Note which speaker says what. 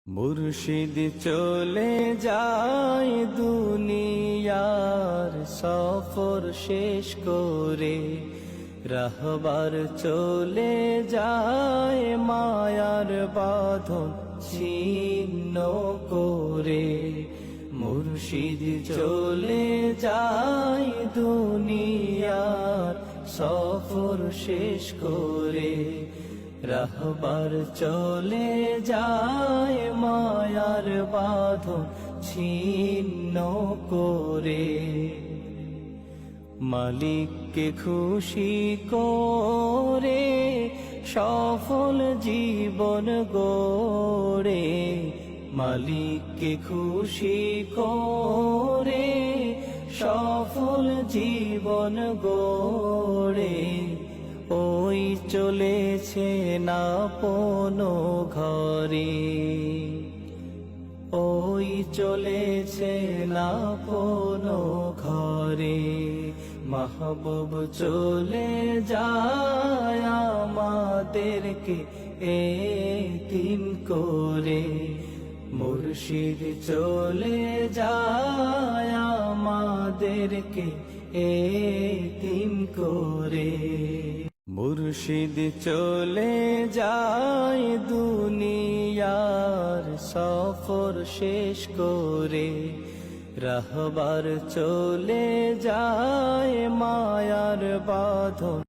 Speaker 1: মুর্শিদ চলে যায় দুনিয়ার সফর শেষ করে, রাহবার চলে যায় মায়ার বাঁধন ছিন্ন করে। মুর্শিদ চলে যায় দুনিয়ার সফর শেষ করে, রাহবার চলে যায় মায়ার বাঁধন ছিন্ন করে। মালিককে খুশি করে সফল জীবন গড়ে, মালিককে খুশি করে সফল জীবন গড়ে। ওই চলেছে না আপনো ঘরে, ওই চলেছে না আপনো ঘরে। মাহবুব চলে যায় আমাদেরকে এতিম করে, মুর্শিদ চলে যায় আমাদেরকে এতিম করে। মুর্শিদ চলে যায় দুনিয়ার সফর শেষ করে, রাহবার চলে যায় মায়ার বাঁধন